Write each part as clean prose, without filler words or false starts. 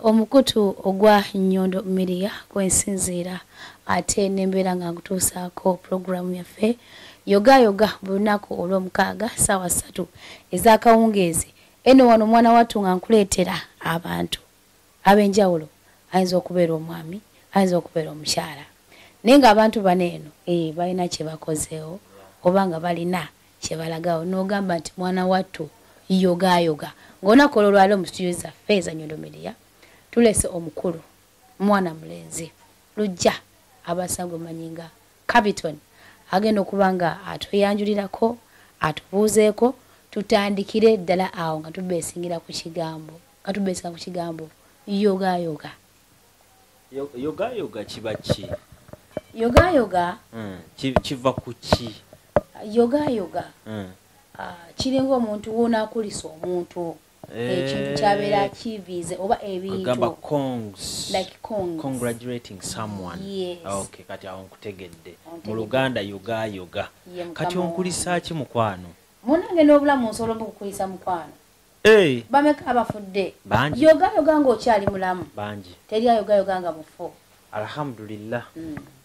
Omukutu ogwa Nyondo Media kwensinzira ate nembeera nga nkutuusaako programu yaffe yoga bunaku olw'omukaaga ssaawa 3 ez'akawungeezi. Eno wano mwana wattu nga nkuleetera abantu ab'enjawulo, ayinza okubeera omwami, ayinza okubeera omukyala, naye ng'abantu bano eno balina kye bakozeewo oba nga balina kye balagawo n'ogamba nti mwana wattu yoga ng'onaku olwaliro mu studio zaffe eza Nyondo Media tulese omukulu mwana mulenzi Lujja abasango manyinga CAVTON agenda okuba nga atuyanjulirako atubuuzeeko tutandikire ddala awo nga tubeesingira ku kigambo yoga kiba ki? Yoga kiva ku ki? Yoga kiringa omuntu wona akulisa omuntu ekintu kyabeera kivize oba ebintu like kongs. Congratulating someone. Yes. Okay, kati awo nkutegedde. Mu Luganda yoga. Kati onkulisa ki mukwano? Munange n'obulamu nsobola okukulisa mukwano. Bameka abafudde. Yoga ng'okyali mulamu. Bangi. Terya yoga nga mufu. Alhamdulillah.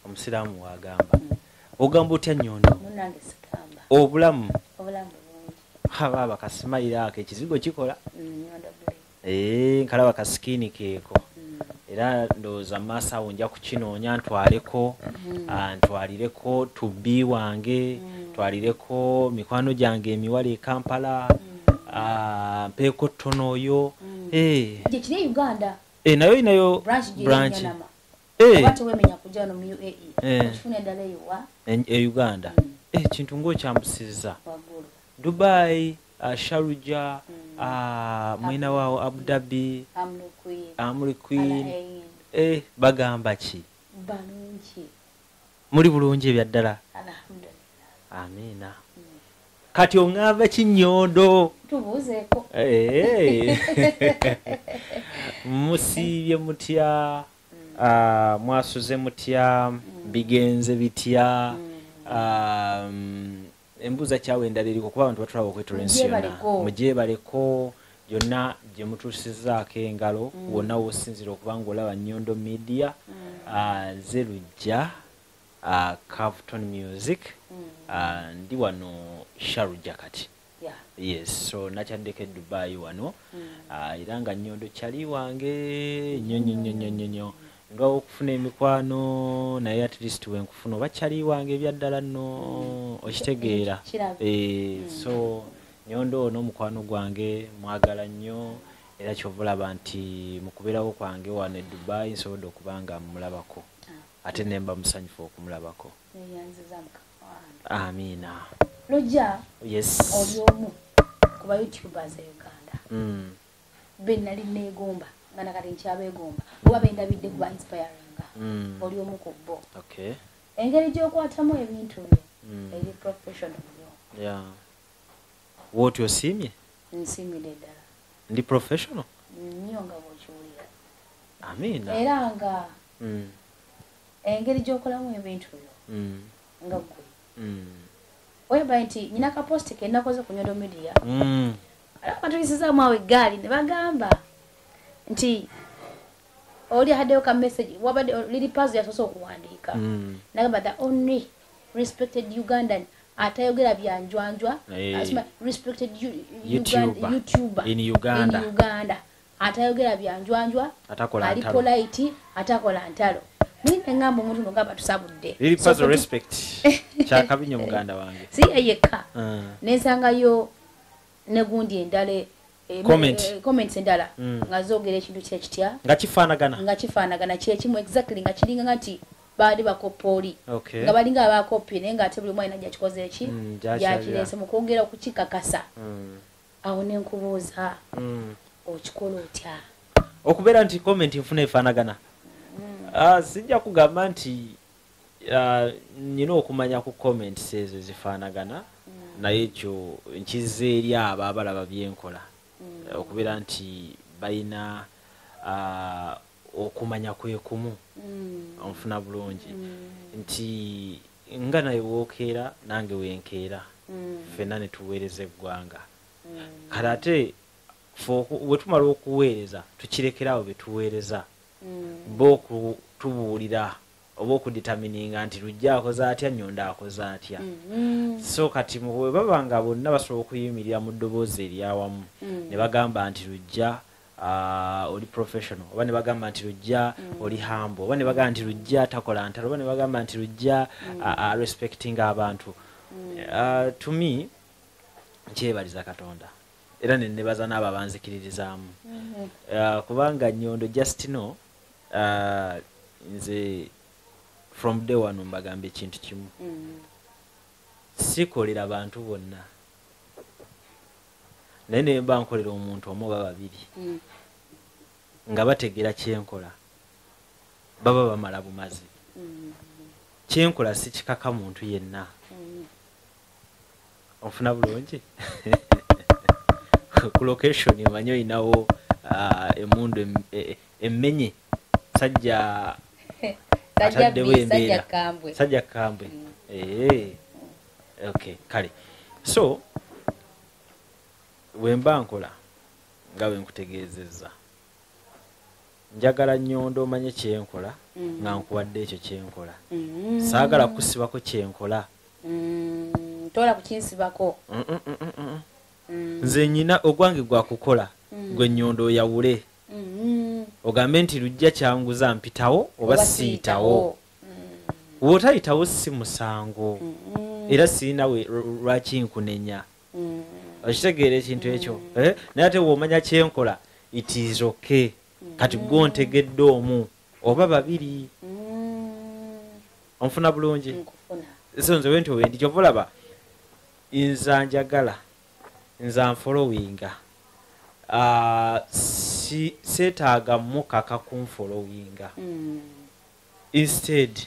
Omusiraamu wagamba. Ogamba otya Nyondo? Munange sikamba. Obulamu. Obulamu. Baba kasimayira ke kizigo kikola. Nkalaba kaskini keeko. Era ndoza masa onja kukinoonya ntwaleko, ntwalireko tubbi wange, ntwalireko mikwano gyange emiwale e Kampala, mpeeko ttono oyo. Kiri Uganda. Nayo branch. Watu wemenya kujja no mu UAE. Kifuna ddala eyo Uganda. Kintu ng'okyambusizza. Dubai, Sharjah, mwina wao Abu Dhabi, Amri Queen. Bagamba ki? Balungi. Muri bulungi ebyaddala. Alhamdulillah. Amina. Kati ongava ki Nyondo? Tubuuzeeko. Musiibye mutya? Mwasuze mutya? Bigenze bitya? Embuza kyawe endala eriko kuba abantu batulaba okwetolensiona mugyebaleko gyonna gye mutuusizaako engalo wonna wosinzira okuba ng'olaba Nyondo Media ze Lujja CAVTON music ndi wano Sharjah kati. Yes, so nakyaddeko e Dubai wano era nga Nyondo kyali wange nnyo nga okufuna emikwano naye at least wenkufuna oba kyali wange ebyaddala nno okitegeera. So Nyondo ono omukwano gwange mwagala nnyo era kyovulaba nti mukubeerawo kwange wano e Dubai nsobodde okuba nga mulabako ate nemba musanyufu okumulabako. Amina. Lujja. Yes. Oli omu ku ba YouTubers e Uganda. Ben nali neegomba nga nakati nkyabeegomba oba bendabidde kuba inspiringa. Oli omu ku bo. Okay. Engeri gy'okwatamu ebintu byo eri professional nnyo. Yeah. What osiimye? Nsiimire ddala. Ndi professional? Nnyo nga bw'okiwulira. Amina. Era nga engeri gy'okolamu ebintu byo nga ggwe. Oyaba nti nyina kaposti ke nakoze ku Nyondo Media. Alaba tuyisizaamu awo eggaali ne bagamba nti oli haddeyo ka message wabadde liri pazi yasoose okuwandiika nagamba the only respected Ugandan atayogera byanjwanjwa respected YouTuber in Uganda atayogera byanjwanjwa ali polite atakola ntalo. Mwine ngambo omuntu ngamba tusabudde liri pazi respect kyakabinyo muganda wange si yeka nensangayo negundi endale comments endala nga zoogera ekintu kyekitya nga kifaanagana kyekimu exactly nga kiringa nti baali bakopooli nga balinga abakopi naye nga ate buli mwana gyakikoze eki gyakirese mu kwongera okukikakasa. Awo ne nkubuuza okikola otya okubeera nti comment nfuna efaanagana? Sijja kugamba nti nina okumanya ku comments ezo zifaanagana naye ekyo nkiza eri abo abalaba byenkola okubeera nti balina okumanya kwekumu onfuna bulungi nti nga naye wookeera nange wenkeera ffenna ne tuweereza eggwanga kale ate bwe tumala okuweereza tukirekerawo bye tuweereza bo kutubuulira oba okuditamininga nti Lujja akoze atya Nyondo akoze atya so kati bwe baba nga bonna basobola okuyimirira mu ddoboozi eryawamu ne bagamba nti Lujja oli professional oba ne bagamba nti Lujja oli humble oba ne bagamba nti Lujja takola ntalo oba ne bagamba nti Lujja respecting abantu to me kyebaliza Katonda era ne nebaza n'abo abanzikiririzaamu kubanga Nyondo just know nze from day one mbagambe ekintu kimu sikolera abantu bonna naye ne mba nkolera omuntu omu oba babiri nga bategera kyenkola baba bamala bumazi kyenkola si kikaka muntu yenna ofuna bulungi ku location emanyi oyinawo emundu emmenye sajja ataddewo embeera sajja kambwe okay kale so wemba nkola nga bwe nkutegeezezza njagala Nyondo omanye kyenkola nga nkuwadde ekyo kyenkola saagala kusibako kyenkola tola kukinsibako nze nyina ogwange gwa kukola gwe Nyondo yawule ogambe nti Lujja kyanguza mpitawo oba siitawo wotayitawo si musango era sirina lwaki nkunenya okitegeera ekintu ekyo naye ate woomanya kyenkola it is okay kati gwe ntegedde omu oba babiri onfuna bulungi so nze wenti wendi kyova olaba nza njagala nza nfolowinga seetaaga mukaka kunfolowinga instead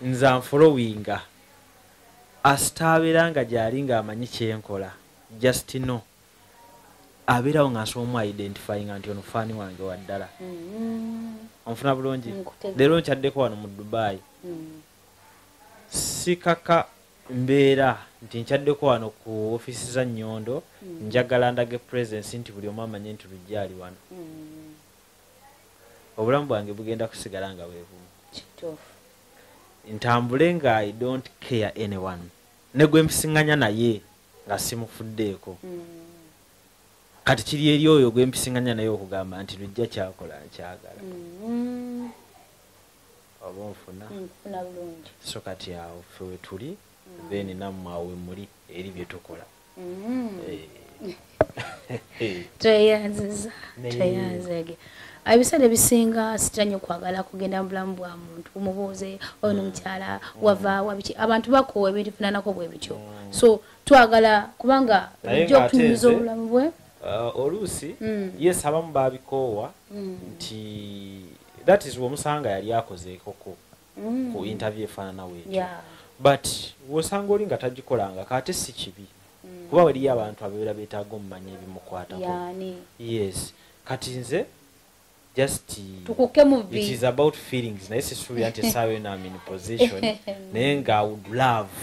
nza nfolowinga asitaabeera nga gyali ng'amanyi kyenkola just know abeerawo ng'asobola omu identifyinga nti ono faani wange waddala onfuna bulungi leero nkyaddeko wano mu Dubai sikaka mbeera nti nkyaddeko wano ku ofiisi za Nyondo njagala ndage presence nti buli omu amanye nti Lujja ali wano obulamu bwange bugenda kusigala nga bwebumu ntambule nga I don't care anyone ne gwe mpisiŋŋanya naye nga simufuddeeko kati kiri eri oyo gwe mpisiŋŋanya naye okugamba nti Lujja kyakola nkyagala oba onfuna so kati awo ffe we tuli then nammwe awo we muli eri bye tukola tweyanziza ebiseera ebisinga sitanye okwagala kugenda mu bulamu bwa muntu umubuuze ono mukyala wava biki abantu bakoowa ebintu bifunanako bwe bityo so twagala kubanga ojja okutumiza obulamu bwe oluusi yes abamu babikoowa nti that is womusanga yali akozeekoko ku interview efaananawo ekyo but wosanga oli nga tagikolanga kate si kibi kuba waliyo abantu ababeera beetaaga omumanya ebimukwatako yes kati nze just it is about feelings naye sisuubira nti essaawa eno am in position naye nga I would love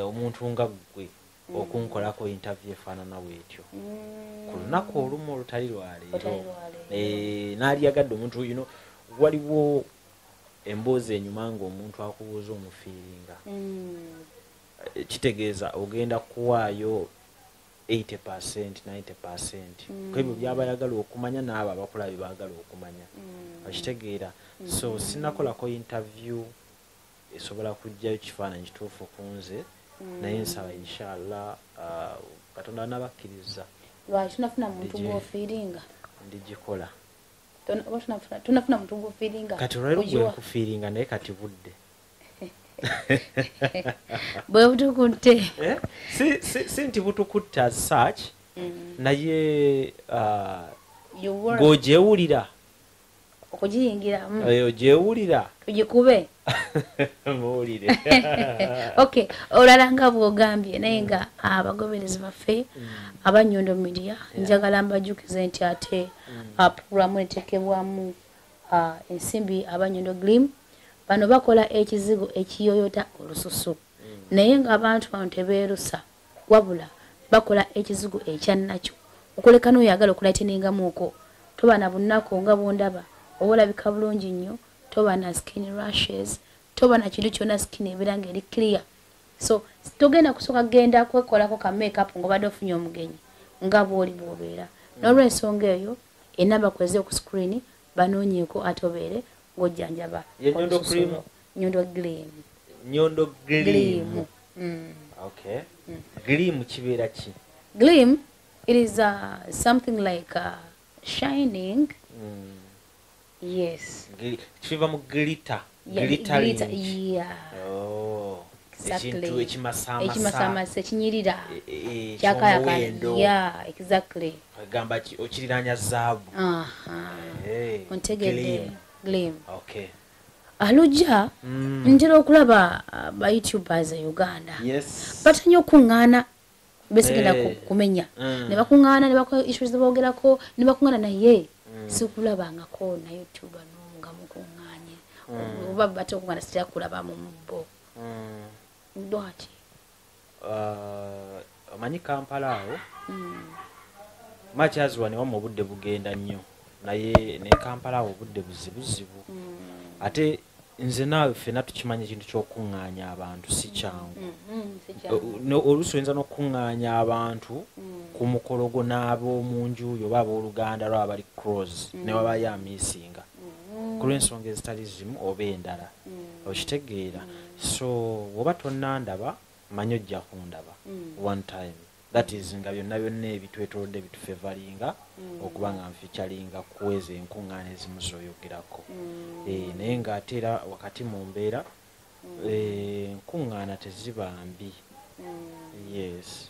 omuntu nga ggwe okunkolako interview efaananawo etyo ku lunaku olumu olutali lwaleero n'alyagadde omuntu waliwo emboozi enyuma ng'omuntu akubuuza omufiiringa kitegeeza ogenda kuwaayo 80%, 90% kwebyo byaba yagala okumanya n'abo abakola bye baagala okumanya okitegeera so sinakolako interview esobola kujjayo kifaananyi kituufu ku nze naye nsaba inshallah Katonda anabakkiriza lwaki tunafuna muntu gw'ofiiringa ndigikola tunafuna muntu gw'ofiiringa kati olwaleero gwe nkufiiringa naye kati budde bwe butukutte si nti butukutte as such naye g'ogyewulira okugiyingiramu ogyewulira tugikube muwulire okay olala nga bw'ogambye naye nga abagoberezi baffe aba Nyondo Media njagala mbajjukize nti ate programu eteekebwamu ensimbi aba Nyondo Glim bano bakola ekizigo ekiyoyota olususu naye nga abantu bano tebeerusa wabula bakola ekizigo ekyannakyo okuleka n'oyagala okulayitiningamuuko toba na bunnako nga bwondaba oba olabika bulungi nnyo toba na skin rashes toba na kintu kyonna skin ebeera ng'eri clear so togenda kusooka genda kwekolako ka makeup ng'obadde ofunye omugenyi nga bw'oli bw'obeera n'olw'ensonga eyo enamba kweze ku screen banoonyeeko ate obeere ng'ojjanjaba Nyondo Gleam. Nyondo Gleam. Okay. Gleam kibeera ki? Gleam, it is something like shining. Yes. Kiva mu glitter. Glitter. Yeah. Oh. Exactly. Ekimasama sekinyirira. Kyakayaka. Yeah, exactly. Gamba okiriranya zaabu. Ontegedde. Gleam. Okay. Lujja ntera okulaba ba YouTubers e Uganda. Yes. Batanyo kuŋŋaana besigenda kumenya. Ne bakuŋŋaana ne bakola issues bogerako ne bakuŋŋaana naye sikulabangako na YouTuber nga mukuŋŋaanye. Oba bate okuŋŋaana sitya kulaba mu mubbo. Ndwaki? Omanyi Kampala awo makyazwa ne wamu obudde bugenda nnyo naye ne Kampala awo obudde buzibuzibu ate nze naawe ffenna tukimanyi ekintu ky'okuŋŋaanya abantu si kyangu oluusi oyinza n'okuŋŋaanya abantu ku mukologo n'ab'omu nju yo oba ab'oluganda lwaba bali cross ne wabayo amiisinga ku lw'ensonga ezitali zimu oba endala okitegeera so bw'oba tonnandaba manyi ojja kundaba one time that is nga byonna byonna ebitwetolodde bitufevalinga okuba nga nfeaturinga kuweza enkuŋŋaana ezimu z'oyogerako naye ng'ate era wakati mu mbeera enkuŋŋaana teziba mbi. Yes.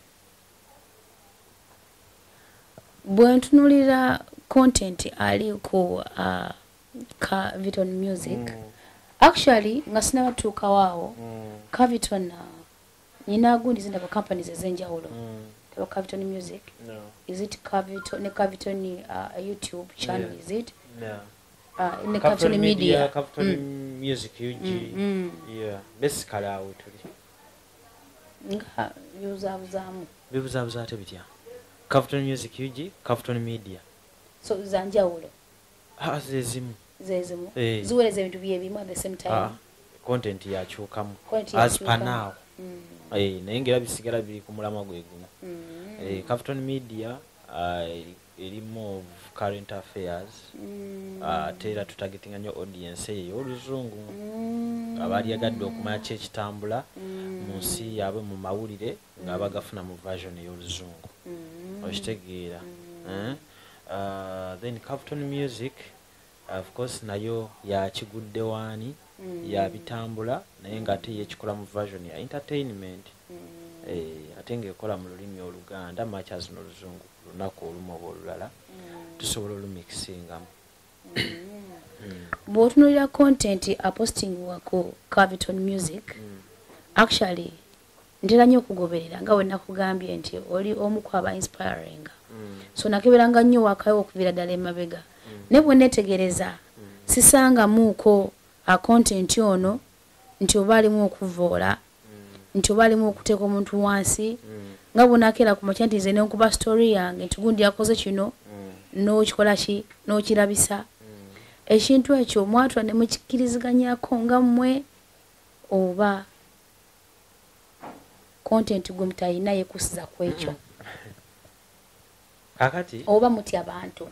Bwe ntunulira content ali ku CAVTON music actually nga sinabatuukawo awo CAVTON nina gundi zindaba companies ez'enjawulo taba CAVTON music. No. Is it CAVTON YouTube channel? Yeah. Is it? No. In the CAVTON Media. CAVTON music UG. Yeah. Basically awo tuli. Nga byobuzaabuzamu. Byobuzaabuza ate bitya? CAVTON music UG, CAVTON Media. So zanjawulo. Zezimu. Zezimu. Ziweleza ebintu byebimu at the same time. Content yakyukamu. As per now. Naye ngera bisigala biri ku mulamwa gwe gumu. CAVTON Media erimu of current affairs ate era tutagetinga nnyo audience eyo ey'oluzungu abaali yagadde okumanya ki ekitambula mu nsi yaabwe mu mawulire ng'abagafuna mu version ey'oluzungu okitegeera. Then CAVTON music of course nayo yakigudde waani yabitambula naye ng'ate yekikola mu version ya entertainment ate ng'ekola mu lulimi Oluganda matches n'Oluzungu lunaku olumu oba olulala tusobola olumikisingamu. Bw'otunuulira content apostingwa ku CAVTON music actually ntera nnyo okugoberera nga bwe nakugambye nti oli omu ku aba inspiring so nakeberanga nnyo wakayo okuviira ddala emabega ne bwe neetegereza sisangamuuko content ono nti oba alimu okuvoola nti oba alimu okuteeka omuntu wansi nga bw'onakeera ku makya nti nze nenkuba story yange nti gundi yakoze kino n'okikola ki n'okirabisa ekintu ekyo mwatula ne mukikkiriziganyako nga mmwe oba content gwe mutayina yekusiza ku ekyo kakati oba muti abantu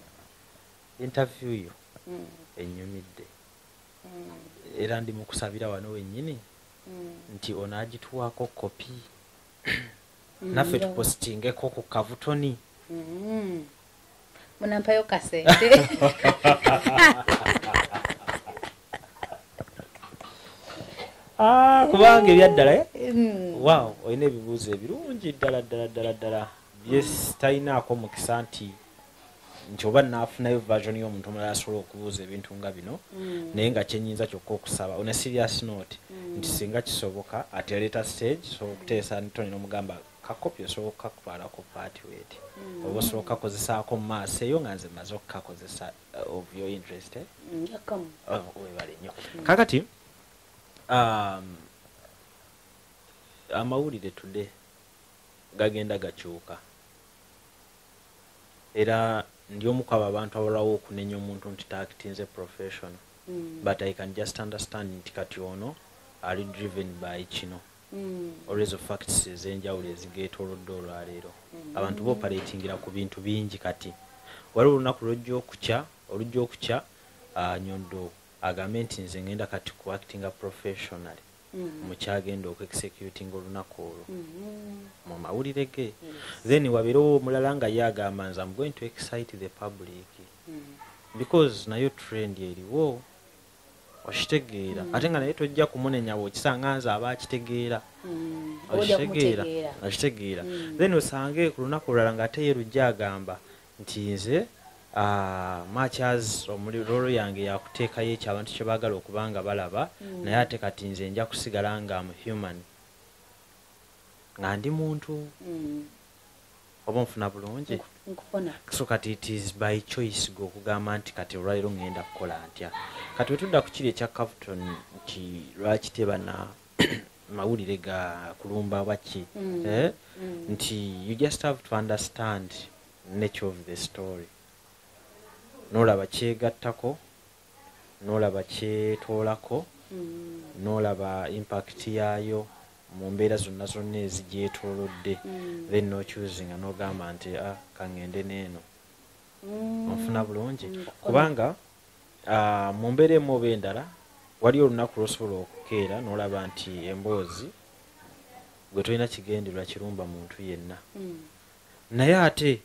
interview yo ennyumidde era ndi mu kusabira wano wennyini nti onaagituwako kopi naffe tupostingeko ku CAVTON. Munampayo kasente. Kubanga ebyaddala wow olina ebibuuzo ebirungi ddala byesitalinaako mukisa nti oba naafunayo version y'omuntu omulala asobola okubuuza ebintu nga bino naye nga kyenyinza kyokka okusaba on a serious note nti singa kisoboka at a later stage so okuteesa Tony n'omugamba kakopi osobola okukakutwalako party wet oba osobola okukakozesaako mu maaso eyo nga nze maze okukakozesa of your interest webale nnyo kakati amawulire today gagenda gakyuka era ndi omu kwabo abantu abalawo okunenya omuntu nti takitinze professional. But I can just understand nti kati ono ali driven by kino. Olwezo facts ezenjawulo ezigeetoolodde olwaleero. Abantu booperatingira ku bintu bingi kati. Waliwo olunaku olujja okukya Nyondo agambe nti nze ngenda kati ku actinga professionally. Mukyagenda oku-executing olunaku olwo mu mawulire ge. Then wabeerewo omulala nga ye agamba nze I'm going to excite the public because nayo trend eriwo okitegeera ate nga naye tojja kumunenya bw'okisanga nze aba akitegeera okitegeera. Then osange ku lunaku olulala ng'ate ye Lujja agamba nti nze matches omuliro yange yakuteekayo ekyo abantu kye baagala okubanga balaba naye ate kati nze nja kusigala nga mu human nga ndi muntu oba nfuna bulungi. So kati it is by choice go okugamba nti kati olwaleero ngenda kukola ntya. Kati wetudda ku kiri ekya CAVTON nti lwaki tebana mawulire ga kulumba baki nti you just have to understand nature of the story. N'olaba kyegattako, n'olaba kyetoolako, n'olaba impact yaayo mu mbeera zonna ezigyetoolodde, then n'okyuzinga n'ogamba nti kangende n'eno. Onfuna bulungi kubanga mu mbeera emu oba endala waliyo olunaku lw'osobola okukeera n'olaba nti emboozi gwe tolina kigendererwa kirumba muntu yenna, naye ate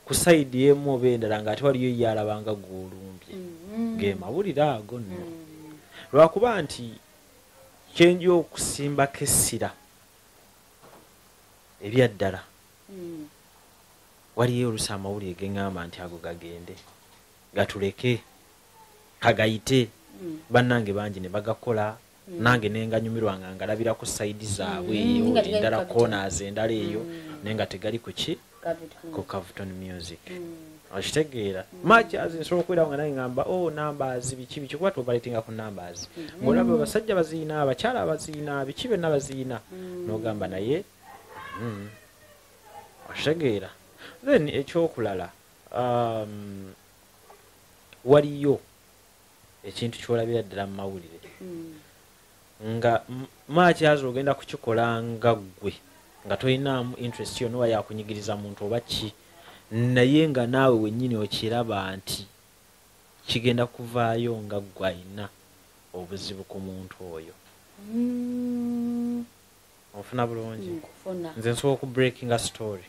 ku sayidi emu oba endala ng'ate waliyo ye alabanga gw'olumbye ge mawulire ago nno. Lwakuba nti kyenja okusimbako essira ebyaddala waliyo oluusi amawulire geŋŋamba nti ago gagende gatuleke kagayite bannange bangi ne bagakola nange nenganyumirwa nga ngalabira ku sayidi zaabwe eyo endala corners endala eyo naye nga tegali ku ki ku CAVTON music. Okitegeera matches nsobola okubeerawo nga naye ngamba numbers biki kuba tuoperatinga ku numbers ng'olaba abasajja baziina abakyala abaziina biki byonna baziina n'ogamba naye okitegeera. Then ekyokulala waliyo ekintu kyolabira ddala mu mawulire nga matches ogenda kukikola nga ggwe nga tolinaamu interest yonna oba yakunyigiriza muntu oba ki, naye nga naawe wennyini okiraba nti kigenda kuvaayo nga ggwe alina obuzibu ku muntu oyo. Ofuna bulungi. Nze nsobola okubreakinga story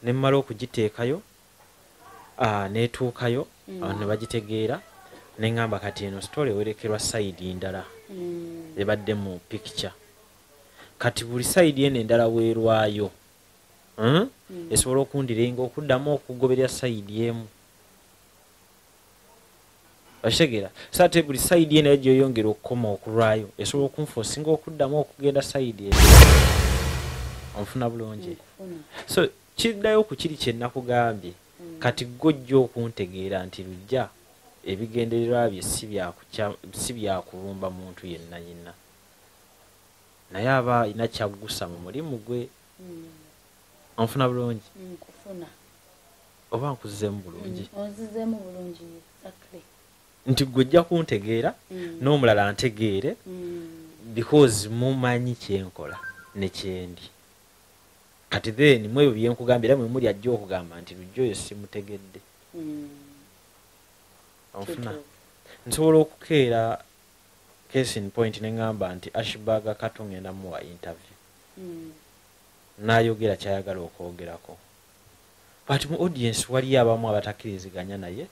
ne mmala okugiteekayo neetuukayo ne bagitegeera ne ŋŋamba kati eno story ewerekerwa sayidi ndala ebadde mu picture. Kati buli sayidi eno endala weerwayo esobola okundirenga okuddamu okugoberera sayidi emu. Okitegeera so ate buli sayidi eno gyoyongera okukoma okulwayo esobola okunforcinga okuddamu okugenda sayidi eno. Onfuna bulungi. So kiddayo ku kiri kye nakugambye kati gojja okuntegeera nti Lujja ebigendererwa bye si byakulumba muntu yenna yenna, naye aba alina kyaggusa mu mulimu gwe. Onfuna bulungi oba nkuzizeemu bulungi nti gwojja kuntegeera n'omulala antegeere because mumanyi kyenkola ne kyendi. Kati then mwebyo byenkugambira mwe muli ajja okugamba nti Lujja oyo simutegedde. Onfuna nsobola okukeera case in point ne ŋŋamba nti Ashbaga Kato ngenda muwa interview n'ayogera kyayagala okwogerako, but mu audience waliyo abamu abatakkiriziganya naye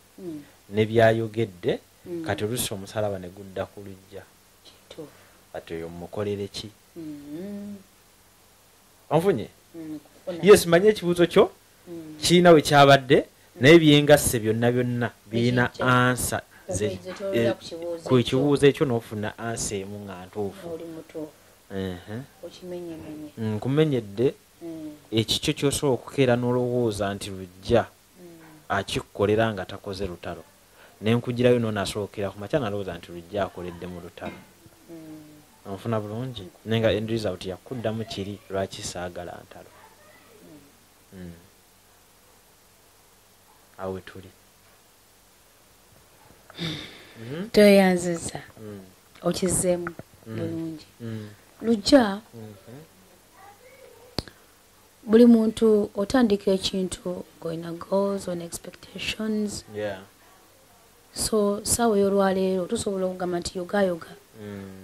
ne byayogedde. Kati oluusi omusalaba ne gudda ku Lujja kati oyo mukolere ki? Onfunye? Yes, manye ekibuuzo kyo kirina we kyabadde naye byengasse byonna birina ansa ku kibuuzo ekyo n'ofuna ansa emu nga ntuufu. Nkumenyedde ekikyo ky'osobola okukeera n'olowooza nti Lujja akikukolera nga takoze lutalo, ne nkugirayo n'onaasookera ku makya nalowooza nti Lujja akoledde mu lutalo. Onfuna bulungi naye nga end result yakuddamu kiri lwaki saagala ntalo. awe tuli toyanziza okizeemu bulungi Lujja buli muntu otandika ekintu ng'olina goals on expectations so sawa y'olwaleero tusobola okugamba nti yogayoga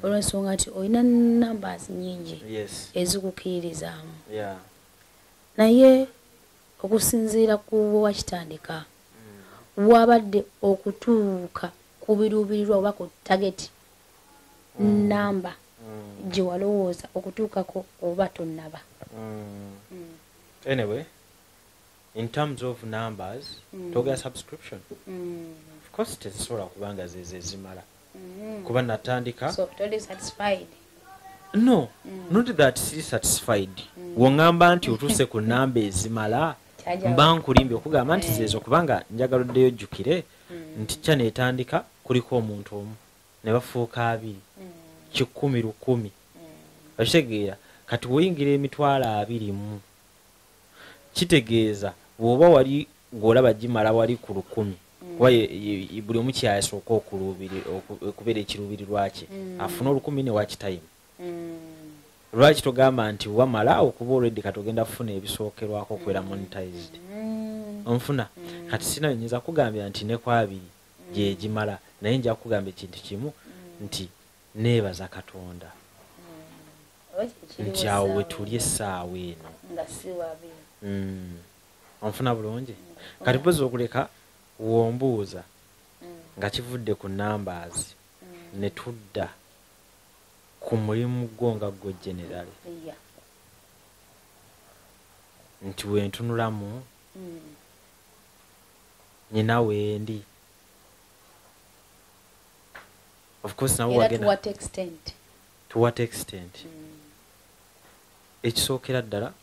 olw'ensonga nti olina numbers nyingi ezikukkiririzaamu naye okusinziira ku wakitandika wabadde okutuuka ku biruubirirwa oba ku target namba gye walowooza okutuukako oba tonnaba. Anyway, in terms of numbers, toga subscription. Of course, tezisobola kubanga zezimala. Kuba natandika. So, totally satisfied? No, not that she's satisfied. Wongamba nti otuse ku namba ezimala. Mba nkulimbye okugamba nti zezo kubanga njagala oddeyo ojjukire nti kya neetandika kuliko omuntu omu ne bafuuka 2 100 100 okitegeera kati woyingira emitwalo 20 kitegeeza bw'oba wali ng'olaba gimala wali ku 100 kuba buli omu kyayasooka okubeera ekiruubirirwa kye afuna 10 ne wakitayimu lwaki togamba nti wamala okuba olwedde kati ogenda kufuna ebisookerwako okubeera monetized onfuna kati sina nyinza kugambira nti ne kwa 2 gye gimala naye nja kugamba ekintu kimu nti neebaza Katonda nti awo wetuli essaawa eno onfuna bulungi kati pozi okuleka wombuuza nga kivudde ku numbers ne tudda ku mulimu gwo nga gwo generali nti wentunulamu nyina wendi of course now wagenda to what extent ekisookera ddala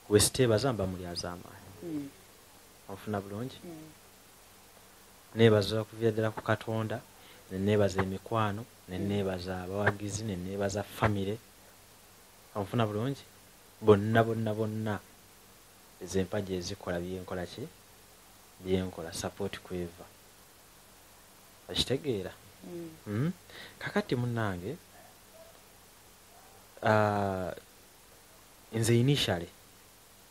wesiteebaza mba muli az'amaanyi onfuna bulungi neebaza okuviira ddala ku Katonda ne neebaza emikwano ne neebaza abawagizi ne neebaza famire onfuna bulungi bonna ez'empagi ezikola byenkola ki byenkola support kweva okitegeera kakati munnange nze initially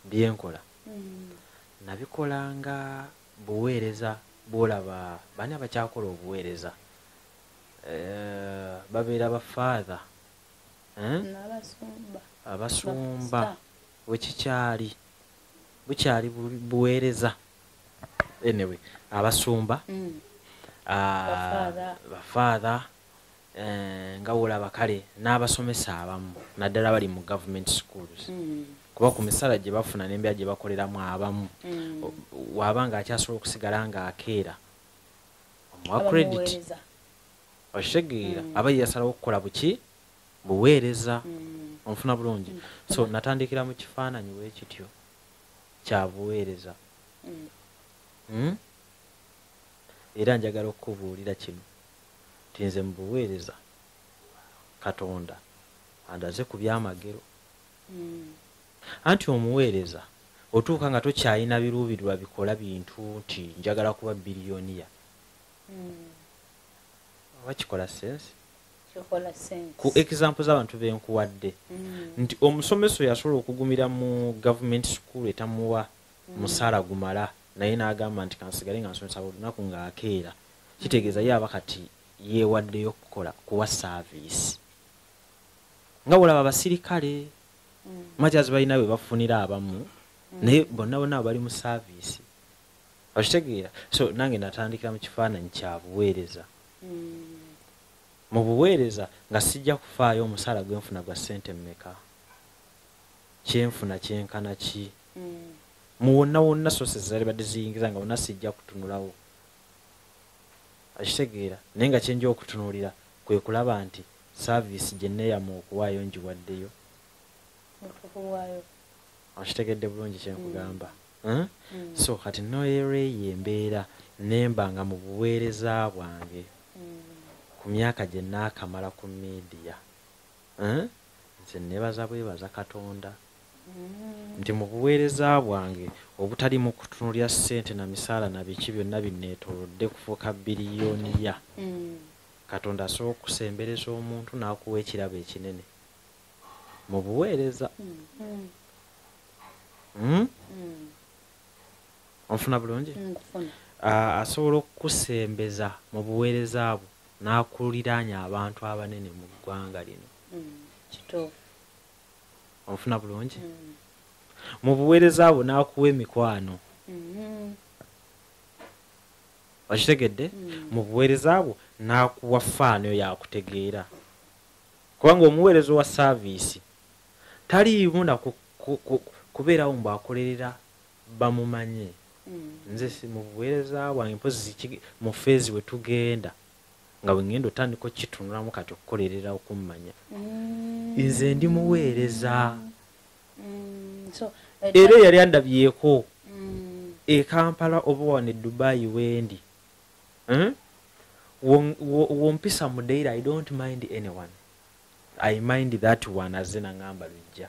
byenkola nabikolanga buweereza bwolaba bani abakyakola obuweereza babeera bafaatha abasumba bukyali buweereza anyway abasumba bafaatha nga wolaba kale n'abasomesa abamu naddala bali mu government schools kuba ku misala gye bafuna n'embeera gye bakoleramu abamu wabanga akyasobola okusigala nga akeera omuwa credit okitegeera aba yasalawo okukola buki buweereza onfuna bulungi so natandikira mu kifaananyi weekityo kya buweereza era njagala okubuulira kino tinze mu buweereza Katonda andaze ku byamagero anti omuweereza otuuka nga tokyayina biruubirirwa bikola bintu nti njagala kuba biliyoniya oba kikola sense ku example z'abantu benkuwadde nti omusomesa yasobola okugumira mu government school etamuwa musaala gumala naye n'agamba nti kansigale nga nsomesa olunaku ng'akeera kitegeeza ye aba kati yeewaddeyo okukola kuwa service nga wolaba abasirikale majazi balina bwe bafunira abamu naye bonna bali mu service okitegeera so nange natandikira mu kifaananyi kya buweereza mu buweereza nga sijja kufaayo omusaala gwenfuna gwa ssente mmeka kyenfuna kyenkana ki mu wonna sources zali badde ziyingiza nga wonna sijja kutunulawo okitegeera naye nga kyenja okutunuulira kwe kulaba nti service gye neeyamu okuwaayo ngiwaddeyo okitegedde bulungi kyenkugamba so kati noyereeyo embeera nembanga mu buweereza bwange ku myaka gye naakamala ku media nze neebaza bwebaza Katonda nti mu buweereza bwange obutali mu kutunulya ssente na misaala na biki byonna binneetoolodde kufuuka biliyoni ya Katonda asobola okusembereza omuntu n'akuwa ekirabo ekinene mu buweereza onfuna bulungi asobola okukusembeza mu buweereza bwo n'akuliraanya abantu abanene mu ggwanga lino onfuna bulungi mu buweereza bwo n'akuwa emikwano okitegedde mu buweereza bwo n'akuwa faano yakutegeera kubanga omuweereza wa saaviisi taliimu na kubeerawo mbu akolerera bamumanye nze si mu buweereza bwange mpozi mu feezi we tugenda nga bwe ngenda otandika okitunulamu kati okukolerera okummanya nze ndi muweereza era yali andabyeko e Kampala oba wano e Dubai wendi wompisa mu daily I don't mind anyone I mind that one azze nangamba Lujja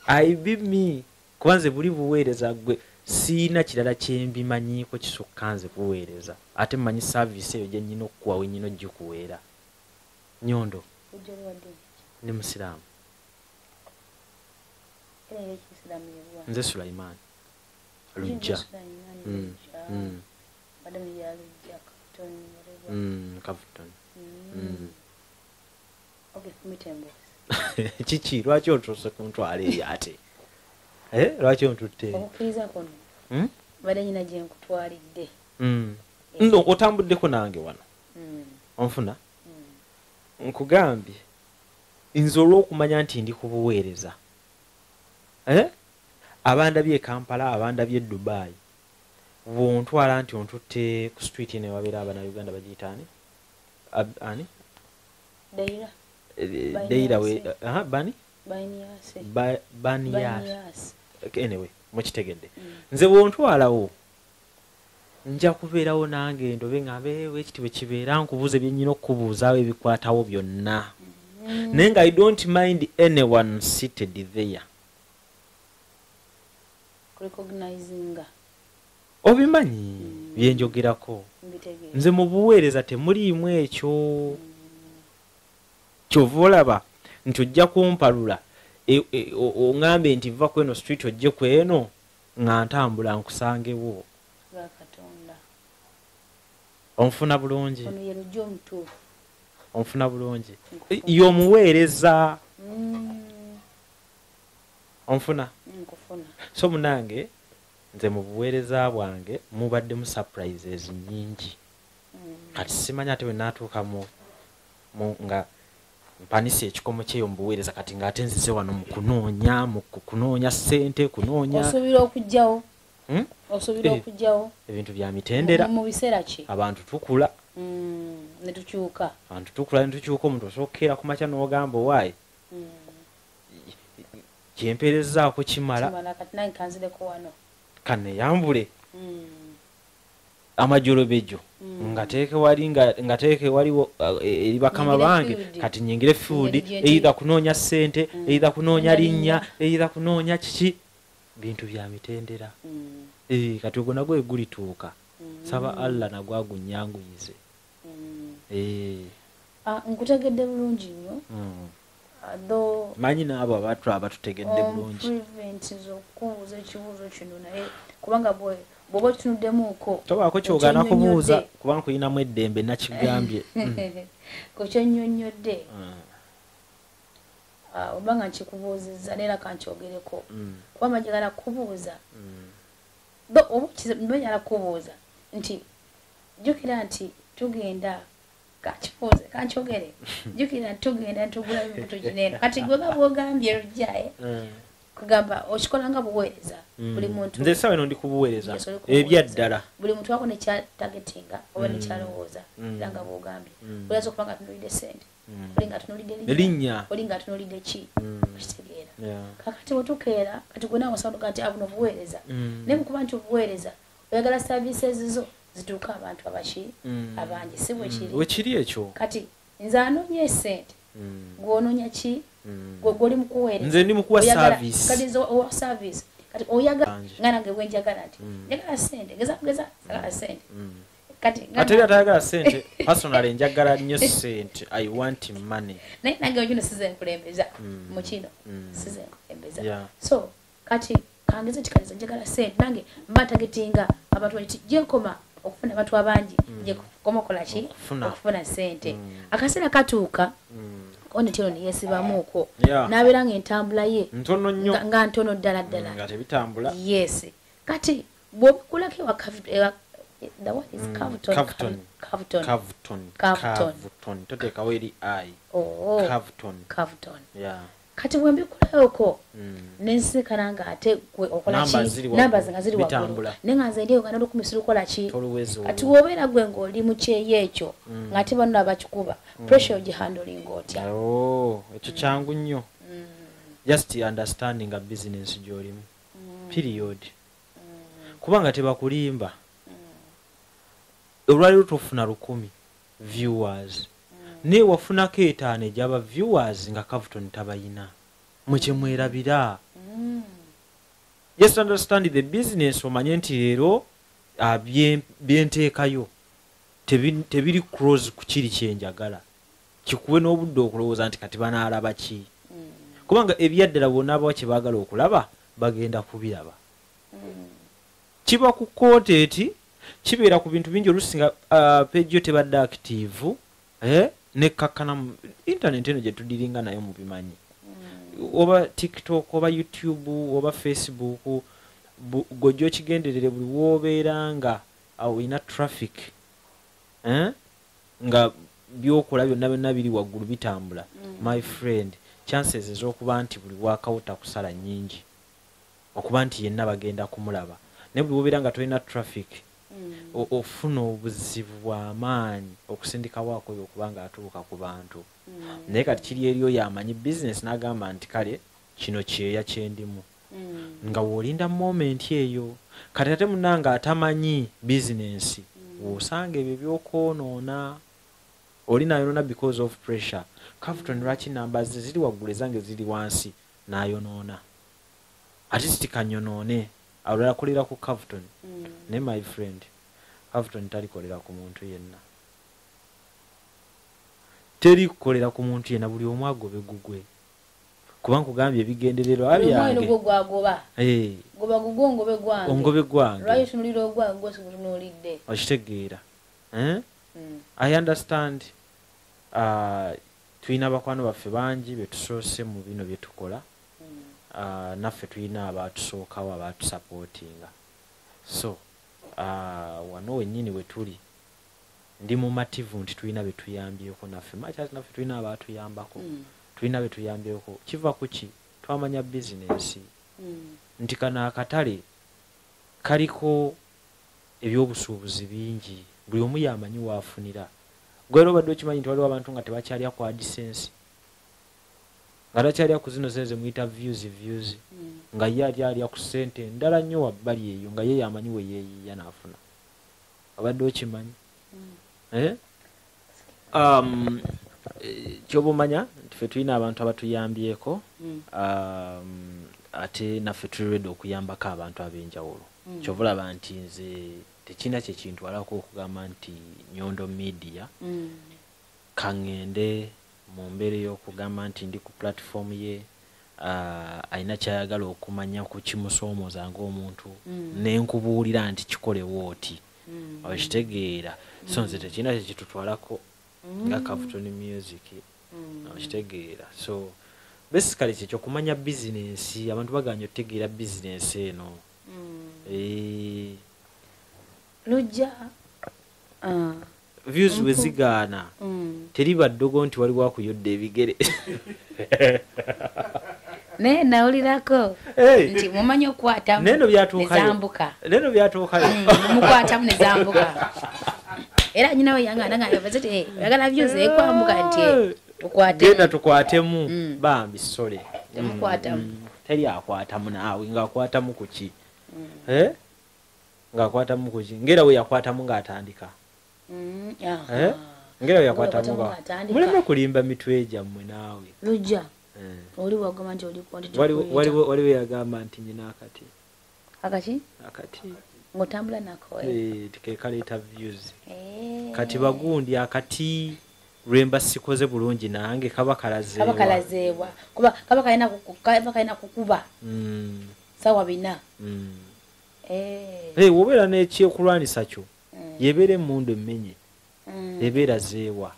I be me kwanze buli buweereza gwe siina kirala kyembimanyiiko kisukka nze buweereza ate mmanyi service eyo gye nnyina okukuwa we nnyina ogikuweera Nyondo ndi musiraamu nze Sulaiman Lujja CAVTON kiki lwaki otuuse ku ntwala eyo ate lwaki ontutte okukkiriza kono badde nyina gye nkutwalidde ndo otambuddeko nange wano onfuna nkugambye nze olw'okumanya nti ndi ku buweereza abandabye e Kampala abandabye e Dubai bwontwala nti ontutte ku street ene wabeera Abannayuganda bagiyitaani ani Deira we bani Banias anyway mukitegedde nze bwontwalawo nja kubeerawo nange ndobe ngabeewo ekitibwe kibeera nkubuuze bye nnyina okubuuzaawo ebikwatawo byonna naye nga I don't mind anyone seated there obimanyi byenjogerako nze mu buweereza temuliimu ekyo kyova olaba nti ojja kumpalula oŋŋambe nti va kweno street ojje kweno nga ntambula nkusangewo onfuna bulungi onfuna bulungi y'omuweereza onfuna so munange nze mu buweereza bwange mubaddemu surprises nyingi kati simanya ate bwe naatuuka nga mpanisa ekikomo kyeyo mu buweereza kati ng'ate nzize wano mu kunoonya ssente kunoonya osobola okujjawo osobola okujjawo ebintu bya mitendera mu biseera ki abantu tukula ne tukyuka omuntu osobola ku makya n'ogamba owaayi kyempeerezaako kimala kati nange kanzireko wano kaneyambule amajolobejo ngateeke waliwo eri bakama bange kati nyingire food either kunoonya ssente either kunoonya linnya either kunoonya kiki bintu bya mitendera kati ogwo nagwo egulituuka saba Allah nagwo agunnyanguyize nkutegedde bulungi nnyo manyi naabo abantu abatutegedde bulungi okubuuza ekibuuzo kino naye kubanga bw'oba okitunuddemuuko tobaako kyogana kubuuza kubanga kulinamu eddembe nakigambye ku kyonnyonnyodde oba nga nkikubuuzizza neera kankyogereko kuba majagala kubuuza oba njala kubuuza nti jjukira nti tugenda kankyogere jjukira nti tugenda tugula embuto gineeno kati gwega bwogambye Lujjaye kugamba okikola nga buweereza buli muntu nze sawa eno ndi kubuweereza ebyaddala buli muntu wako nekyatagetinga oba nekyalowooza era nga bwogambye olaza okuba nga tunulidde ssente oli nga tunulidde linnya oli nga tunulidde ki okitegeera kakati wetukeera kati gwena wasanuka nti abuno buweereza naye mukuba nti obuweereza oyagala services zo zituuka abantu abaki abangi si bwekiri wekiri ekyo kati nze anoonya essente gw'onoonya ki goli mukuweereza nze ndi mukuwa service kati service kati oyagala ngana nge wenjagala ati njagala sente geza sagala sente kati atali atayagala sente personally njagala nnyo sente I want money naye nange ojino size nkulembeza mu kino size nkulembeza so kati kangeze tikaliza njagala sente nange mbatagetinga abantu bati jenkoma okufuna abantu abangi je koma kola ki okufuna sente akasera katuuka one tino ni yesibamuko nabera ngentambula ye ntono nnyo nga ntono ddala nga tebitambula yes kati bwokulake wa the what is CAVTON toteka weri I CAVTON yeah kati wembi kulayoko nensi kananga ate okola ki namba zingaziri wakulu nenganze ndiyo kana dokumisuru kola ki ati wobera gwe ngoli mu kyeye ekyo ngati bantu abakikuba pressure ogi handling otya ekyo kyangu nnyo just understanding a business gyolimu period kubanga tebakulimba olwaliro tofuna 10 viewers ne wafunako 5 ejaba viewers nga CAVTON tabayina mwe mwerabira just understand the business omanye nti leero byenteekayo tebiri close ku kiri kyenjagala kikuwe n'obudde okulowooza nti kati banaalaba ki kubanga ebyaddala bonna aba kye baagala okulaba bagenda kubiraba kiba ku content kibeera ku bintu bingi olusinga page yo tebadde active nekkakkana mu internet eno gye tudiringa nayo mu bimanyi oba TikTok oba YouTube oba Facebook gojjo kigenderere buli woobeera nga awina traffic nga byokola byonna biri waggulu bitambula my friend chances ez'okuba nti buli wakawuta kusala nnyingi okuba nti yenna bagenda kumulaba ne buli woobeera nga tolina traffic ofuna obuzibu bw'amaanyi okusindika waako oyo okubanga atuuka ku bantu naye kati kiri eri oyo amanyi business n'agamba nti kale kino kyeya kyendimu nga w'olinda moment eyo kati ate munanga atamanyi business w'osanga ebyo byokwonoona olinayonoona because of pressure CAVTON lwaki namba ze ziri waggulu ezange ziri wansi n'ayonoona ate sitikannyonoone alwala kolera ku CAVTON ne my friend CAVTON talikolera ku muntu yenna teri kukolera ku muntu yenna buli omu agobe gugwe kuba nkugambye ebigendererwa abyange ongobe gwange okitegeera I understand tulina abakwano baffe bangi betusoose mu bino byetukola naffe tulina abatusookawo abatusupportinga so wano wennyini we tuli ndi mumativu nti tulina betuyambyeko naffe naffe tulina abatuyambako tulina betuyambyeko kiva kuki twamanya bizinensi nti kana akatale kaliko ebyobusuubuzi bingi buli omu yamanyi waafunira gwera obadde okimanyi nti waliwo abantu nga tebakyalya ku AdSense nga takyalya ku zino zeze muyita views nga ye alya ku sente ndala nnyo wabbali eyo nga ye yamanyi we yeeyiya n'afuna obadde okimanyi kyoba omanya nti ffe tulina abantu abatuyambyeko ate naffe tuli ready okuyambako abantu ab'enjawulo kyova olaba nti nze tekina kye kintwalako okugamba nti Nyondo Media kaŋŋende mu mbeera y'okugamba nti ndi ku platform ye alina kyayagala okumanya ku kimusoomooza ng'omuntu nenkubuulira nti kikolewo oti okitegeera so nze tekina kye kitutwalako nga CAVTON music okitegeera so basically kyekyo kumanya bizinensi abantu baganya otegeera bizinensi eno Lujja views wezigaana teriba ddogo nti waliwo akuyodde ebigere naye nawulirako nti mumanyi okukwatamu nezambuka neno byatuukayo mukwatamu nezambuka era nyinawe yanganangayavazete yagala views ekwambuka nti genda tukwatemu bambi sole temukwatamu teri akwatamu naawe ngaakwatamu kuki ngaakwatamu kuki ngera we yakwatamu ng'atandika ngera we yakwatamu muleme kulimba mitwe gyammwe naawe Lujja oli wagamba nti oli content waliwo yagamba nti nyina akati ngotambula nako tikaleeta views kati bagundi akati lwemba sikoze bulungi nange kaba kalazeebwa kuba kaba kalina kukuba sawa bina wobeera n'ekyokulwanisa kyo yebeera emmundu emmenye ebeera zeewa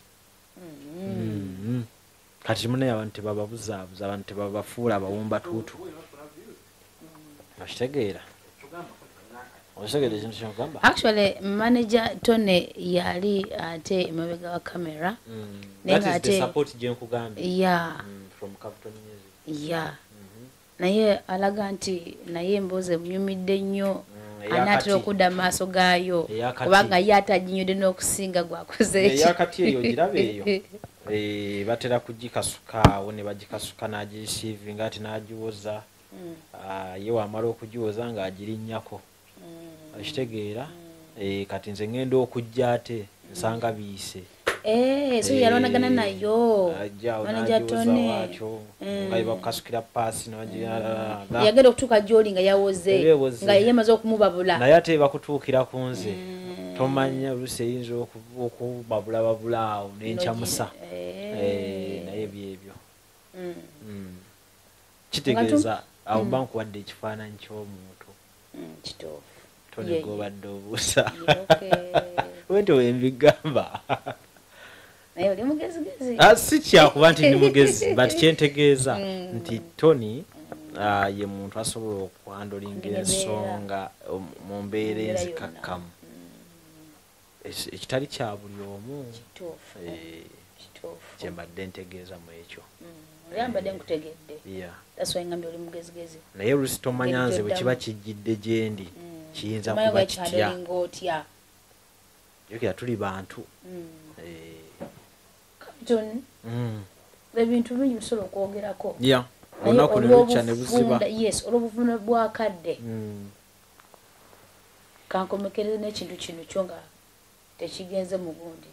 kati munaye abantu tebababuzaabuza abantu tebabafuula abawumba tuutu okitegeera ekintu kyogamba actually manager Tone yali ate emabega wa camera nenga ate support gyenkugambye from CAVTON music naye alaga nti naye Emboozi emunyumidde nnyo anaatera okudda maaso gaayo kubanga ye ataginyudde n'okusinga gwakoze eyakati eyo giraba eyo batera kugikasukaawo ne bagikasuka n'agirisiivinga ati n'agiwoza ye wamala okugiwoza ng'agirinnyako akitegeera kati nze ngenda okujja ate nsanga biyise so yalwanagana nayo manager Tone nga bakasukira paasi yagenda okutuuka gy'oli nga yawoze nga yemaze okumubabula naye ate bakutuukira ku nze tomanya oluusi eyinza okubabulababula awo n'enkyamusa naye byebyo kitegeeza awo mba nkuwadde ekifaananyi ky'omuntu kituufu Tone gobadde obuusa wente wembigamba naye oli mugezigezi si kyakuba nti ndi mugezi but kyentegeeza nti Tone ye muntu asobola okwandolinga ensonga mu mbeera enzikakkamu ekitali kya buli omu kyembadde ntegeeza mu ekyo oyambadde nkutegedde taswayingambye oli mugezigezi naye oluusi tomanya nze bwe kiba kijjidde gye ndi kiyinza kuba kitya yokera tuli bantu CAVTON ebintu bingi bisobola okwogerako olunaku ne lukya ne buziba olw'obuvune bwakadde kankomekereze n'ekintu kino kyo nga tekigenze mu gundi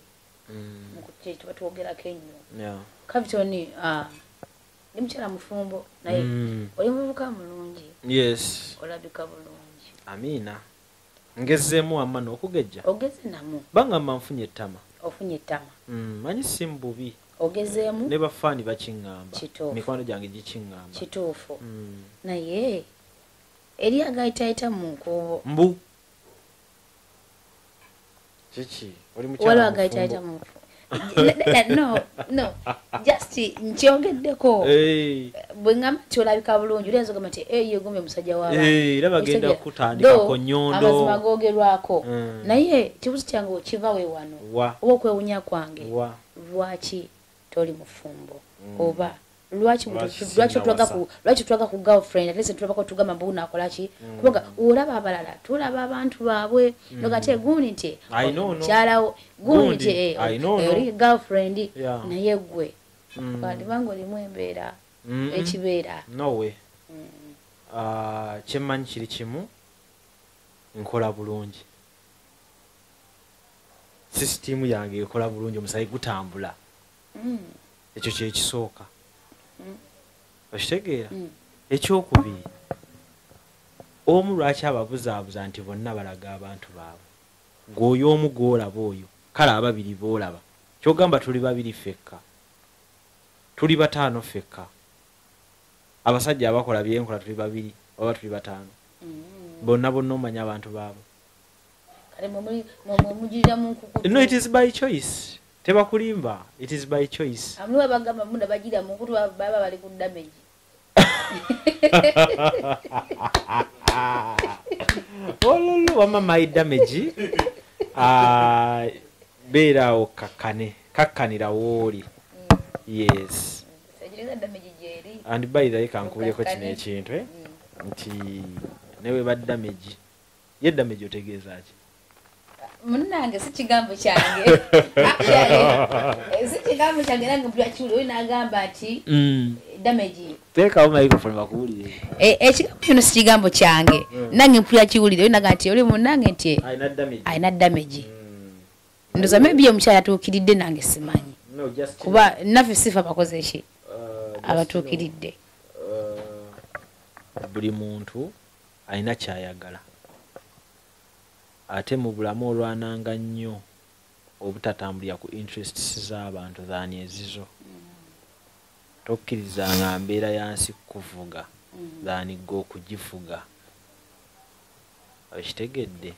kyeba twogerako ennyo CAVTON ndi mukyala mufumbo naye oli muvubuka mulungi olabika bulungi amiina ngezeemu wamma n'okugejja ogeze namu bangamba nfunye ettama ofunye ettama manyi si mububi ogezeemu ne bafaani bakiŋŋamba mikwano gyange gikiŋŋamba kituufu naye eri agayitayita mu nkuubo mbu kiki oli mukyala mufumbo no just nkyogeddeko bwe ngamba nti olabika bulungi olinza ogamba nti yegombe musajja w'abantu era bagenda kutandikako Nyondo amazima googerwako naye kibuzi kyange okiva we wano oba okwewunya kwange lwaki toli mufumbo oba lwaki tulaga ku girlfriend at least tulabako tugamba mbu naakolaki kubanga olaba abalala tulaba abantu baabwe nogate gundi nti kyalawo gundi nti oli girlfriend naye gwe kandibanga olimu embeera ekibeera nowe kyemmanyi kiri kimu nkola bulungi sisitimu yange ekola bulungi omusayi gutambula ekyo kyekisooka okitegeera ekyokubiri omu lwaki ababuzaabuza nti bonna balaga abantu baabwe gweoyo omu gwolaba oyo kale ababiri boolaba kyogamba tuli babiri fekka tuli bataano fekka abasajja abakola byenkola tuli babiri oba tuli bataano bonna omanya abantu baabwe no it is by choice tebakulimba it is by choice amwe bagamba munda bagira mu kutu baba bali ku damage olulu wama my damage beera kakkanira wooli yes and by the way kankubuleko kino ekintu nti newe ba damage ye damage otegeeza ki munange si kigambo kyange si kigambo kyange nange mpya chulo inagamba ati damage teka microphone bakuwulire ekigambo kino si kigambo kyange nange mpya kiwulire inaga ati oli munange nti aina damage ndoza maybe omukyala tukiridde nange simanyi kuba nafe sifa bakoze ki abatuukiridde buli muntu alina kyayagala ate mu bulamu olwananga nnyo obutatambulira ku interests z'abantu zaani ezizo tokkirizanga mbeera yansi kuvuga zaani gwe okugivuga okitegedde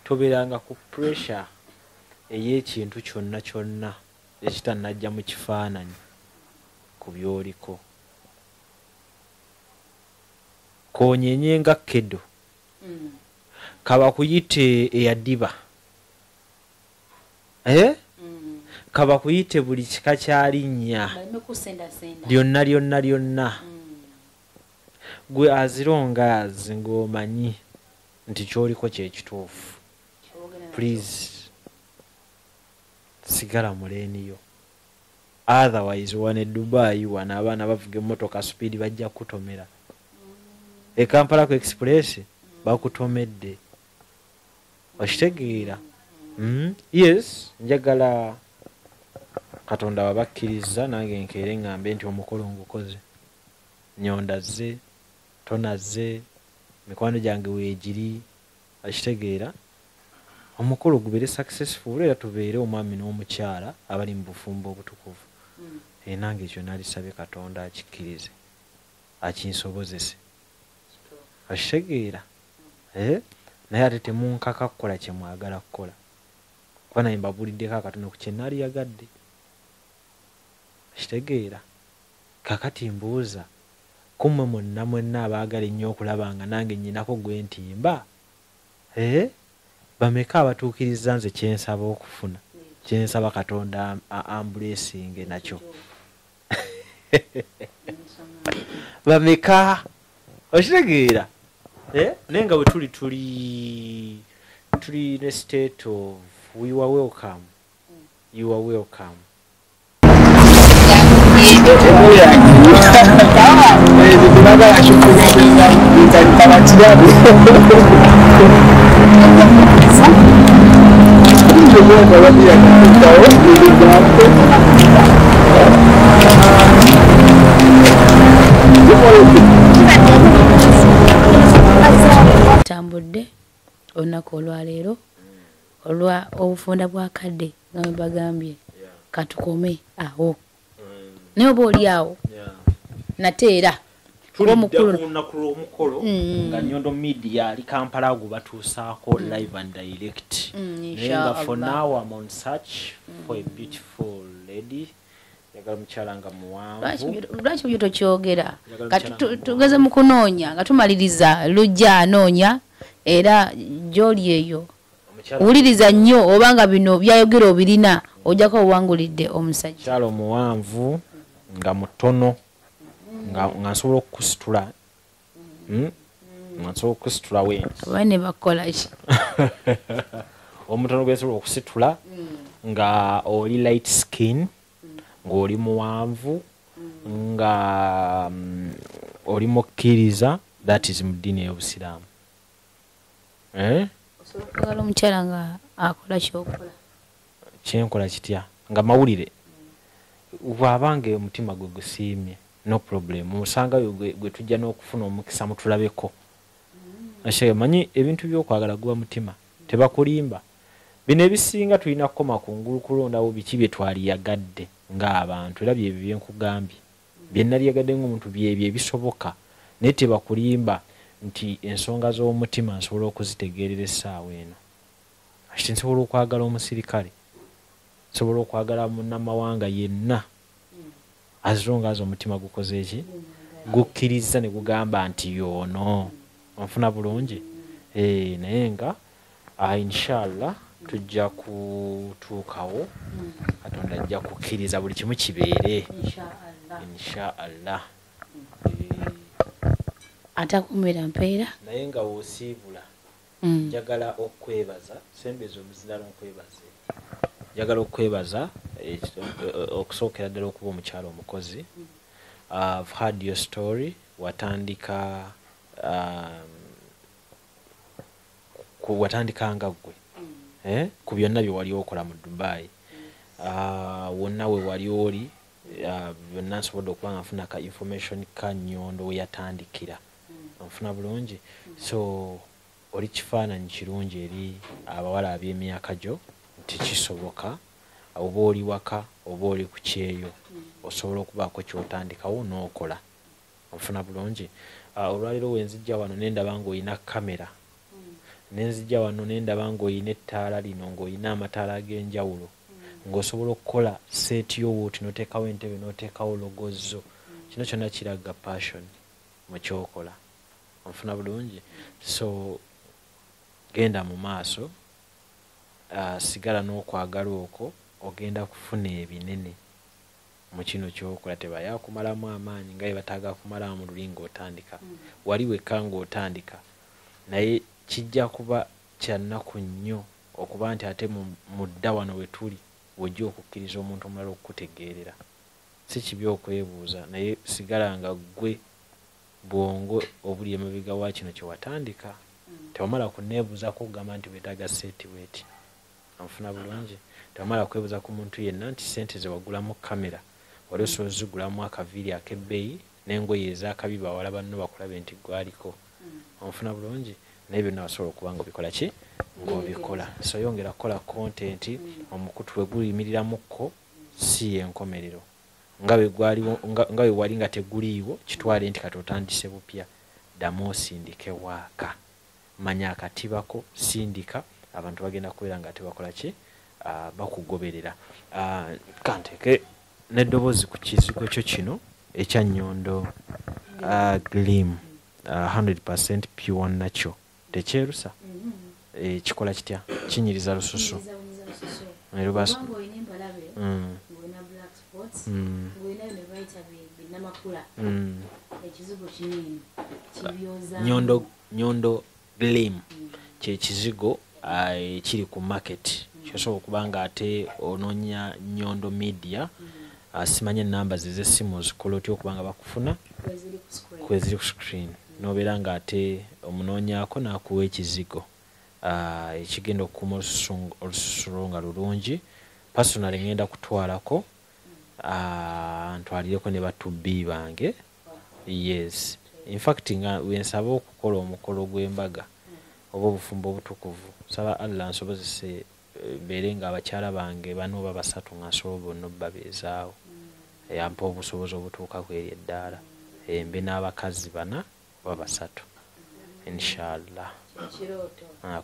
tobeeranga ku pressure ey'ekintu kyonna kyonna ekitannajja mu kifaananyi ku byoliko konyenye nga kedo kaba kuyite eyaddiba kaba kuyite buli kika kyalinnya lyonna gwe azironga ng'omanyi nti kyoliko kyekituufu please sigala muleeniyo otherwise wane Dubai wane abaana bavuga emmotoka speed bajja kutomera Kampala ku express bakutomedde okitegeera yes njagala Katonda wabakkiriza nange nkeere ngambe nti omukolo ngukoze nyondaze tonaze mikwano gyange weegiri okitegeera omukolo gubeere successful era tubeere omwami n'omukyala abali mu bufumbo obutukuvu nange ekyo nalisabye Katonda akikkirize akinsobozese okitegeera naye ate temunkaka kukola kye mwagala kukola kuba naye mbabuliddeko akatono ku kye naaliyagadde okitegeera kakati mbuuza kummwe mwenna abaagala ennyo okulaba nga nange nnyinako gwe ntimba bameka abatuukiriza nze kyensaba okufuna kyensaba Katonda ambulesinge nakyo bameka okitegeera naye nga bwe tuli ne state of we were welcome you are welcome tambudde olunaku olwaleero olwa obufunda bwa kadde nga bwe bagambye katukome awo naye oba oli awo nate era omukolo nga Nyondo Media ali Kampala gwe batuusaako live and direct naye nga for now I'm on search for a beautiful lady yagala mukyala nga muwanvu lwaki byo tokyogera tugeze mu kunoonya nga tumaliriza Lujja anoonya era gy'oli eyo wuliriza nnyo obanga bino byayogera obirina ojjako owangulidde omusajja mukyala omuwanvu nga mutono nga nsobola okukusitula nga nsobola okukusitula wensi abaana ne bakola ki omutono gwe nsobola okusitula nga oli light skin ng'oli muwanvu nga oli mukkiriza that is mu ddiini ey'obusiraamu osobola okwagala omukyala nga akola kyokola kyenkola kitya nga mawulire bw'abanga omutima gwe gusiimye no problem musangayo gwe tujja n'okufuna omukisa mutulabeko manyi ebintu by'okwagala guba mutima tebakulimba bino ebisinga tulina kukoma kungulu kulondawo biki bye twaliyagadde ng'abantu era byebyo byenkugambye bye naliyagadde ng'omuntu byebyo ebisoboka naye tebakulimba nti ensonga z'omutima nsobola okuzitegeerera essaawa eno kati nsobola okwagala omusirikale nsobola okwagala munnamawanga yenna azonga azo omutima gukoze eki gukkiriza ne gugamba nti yoono onfuna bulungi naye nga inshallah tujja kutuukawo Katonda ajja kukkiriza buli kimu kibeere inshallah atakumira mpeera naye nga woosiibula njagala okwebaza sembeza omuzindalo nkwebaze njagala okwebaza okusookera ddala okuba omukyalo omukozi I've heard your story watandika nga gwe ku byonna bye wali okola mu Dubai wonna we wali oli byonna nsobodde okuba nga nfuna ka information ka Nyondo we yatandikira nfuna bulungi so oli kifaananyi kirungi eri abawala ab'emyaka gyo nti kisoboka oba oli waka oba oli ku kyeyo osobola okubaako kyotandikawo n'okola nfuna bulungi olwaliro wenzijja wano nendaba ng'olina kamera nenzijja wano nendaba ng'olina ettaala lino ng'olina amataala ag'enjawulo ng'osobola okukola seeti y'owooti n'oteekawo entebe n'oteekawo logozo kino kyonna kiraga passion mu kyokola nfuna bulungi so genda mu maaso sigala n'okwagala okwo ogenda kufuna ebinene mu kino kyokola tebayakumalamu amaanyi nga bwe bataaga kumalamu mu luli ng'otandika wali wekka ng'otandika naye kijja kuba kya nnaku nnyo okuba nti ate mu dda wano we tuli wojja okukkiriza omuntu omulala okukutegeerera si kibi okwebuuza naye sigala nga ggwe bwongo obuli emabega wa kino kye watandika tewamala kuneebuuza kugamba nti weetaaga seeti weeti anfuna bulungi tewamala kwebuuza ku muntu yenna nti sente ze wagulamu kamera wali osobola zigulamu akaviiri ak'ebbeeyi n'engoye ez'akabi bawala banno bakulabe nti gwaliko anfuna bulungi naye byonna wasobola okuba nga obikola ki ng'obikola so yongera kukola kontenti omukutu we guyimirirramukko si enkomerero nga bwe wali nga teguliiwo kitwale nti kati otandise bupya ddamu osindike waaka manya akatibako sindika abantu bagenda kubeera nga tebakola ki bakugoberera kanteeke n'eddoboozi ku kizigo kyo kino ekya Nyondo Glim 100% pure nakyo tekyerusa kikola kitya kinyiriza lususu Nyondo Glim kye kizigo kiri ku market kyosobola okuba nga ate onoonya Nyondo Media simanye namba z'essimu zikola otya okuba nga bakufuna kweziri ku screen nobeera nga ate omunoonyaako n'akuwa ekizigo ekigenda okukuma olususu nga lulungi personally ngenda kutwalako ntwalireko ne batubbi bange yes in fact nga wensaba okukola omukolo gw'embaga oba obufumbo obutukuvu saba Allah nsobozese beere nga abakyala bange bano oba basatu nga nsobola bonna babeezaawo yampa obusobozi obutuuka ku eri eddaala mbe n'abakazi bana oba basatu inshallah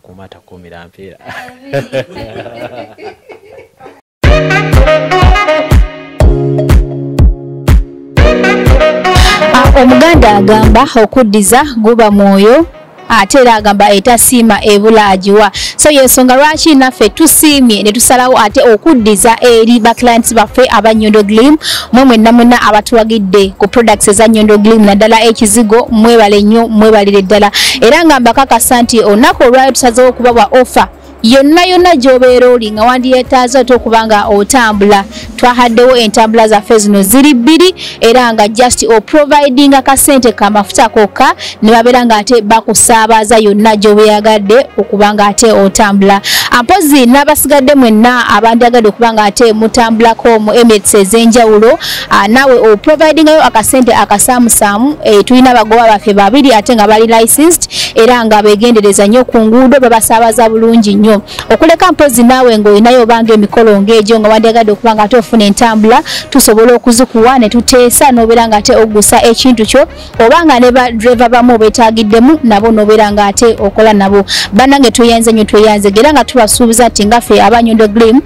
kumata kumira mpeera omuganda agamba okuddiza guba mwoyo ate era agamba etasiima ebula agiwa so yensonga lwaki naffe tusiimye ne tusalawo ate okuddiza eri baclients baffe aba Nyondo Glim mwenna mwenna abatuwagidde ku products eza Nyondo Glim naddala ekizigo mwebale nnyo mwebalire ddala era nga mbakakasa nti olunaku olwayo tusazeewo okubawa offer yonna gy'obeera oli nga wandiyeetaaza ate okuba nga otambula twahaddewo entambula zaffe zino ziri bbiri era nga just oproviding akasente kamafuta kokka ne babeera nga ate bakusaabaza yonna gy'obeeyagadde okuba nga ate otambula ampozi n'abasigadde mwenna abandiyagadde okuba nga ate mutambulako mu Emirates ez'enjawulo naawe oprovidingayo akasente akasaamusaamu tulina abagoba baffe babiri ate nga bali licensed era nga beegendereza nnyo ku nguudo babasaabaza bulungi nnyo okuleka mpozi naawe ng'olinayo obanga emikolo ng'egyo nga wandiyagadde okuba nga ate ofuna entambula tusobola okuzikuwa ne tuteesa n'obeera nga ate oggusa ekintu kyo obanga ne badreva bamu beetaagiddemu nabo n'obeera nga ate okola nabo bannange tweyanze nnyo tweyanze era nga tubasuubiza nti ngaffe aba Nyondo Glim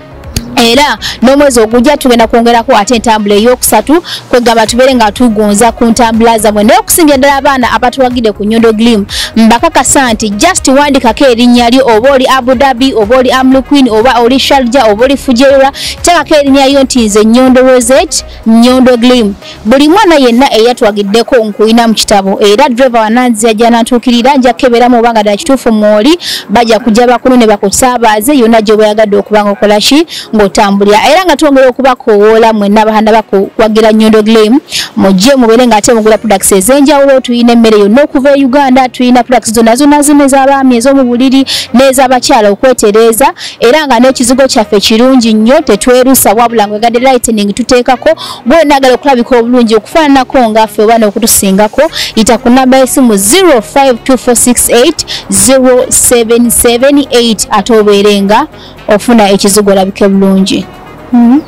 era n'omwezi ogujja tugenda kwongerako ate entambula ey'okusatu kwegamba tubeere nga tugonza ku ntambula zammwe naye okusingira ddala abaana abatuwagidde ku Nyondo Glim mbakakasa nti just wandikako erinnya lyo oba oli Abu Dhabi oba oli Amlu Queen oba oli Sharjah oba oli Fujairah kyakako erinnya lyo nti nze Nyondo Rozet Nyondo Glim buli mwana yenna eyatuwagiddeko nkuyina mu kitabo era driver wananzi ajja nantuukirira nja kukeberamu oba nga ddala kituufu mwoli bajja kujja bakulu ne bakusaabaze yonna gy'oba yagadde okuba nga okola ki kwotambulira era nga twongera okubakoola mwenna abahanda bakuwagira Nyondo Glam mujje mubere nga ate mugula products ez'enjawulo. Tuyina emmere yonna okuva e Uganda, tuyina products zonna zino ez'abaami ez'omu buliri n'ez'abakyala okwetereeza era nga n'ekizigo kyaffe kirungi nnyo tetwerusa wabula ngwegadde lightening tuteekako gwenagala okulabika obulungi okufaananako ngaffe oba n'okutusingako yita ku namba y'essimu 0524680778 ate obeerenga ofuna ekizigo olabike bulungi.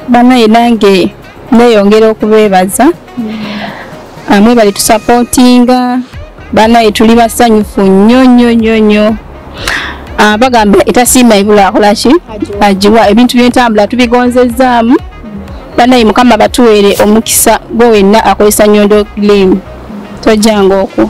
Banaye nange neeyongera okubeebaza amwe bali tusapootinga banaye tuli basanyufu nnyo bagamba etasiima ibula akolaki agiwa ebintu by'entambula tubigonzezaamu banaye Mukama batuweere omukisa gwe wenna akozesa Nyondo Glam tojjanga okwo.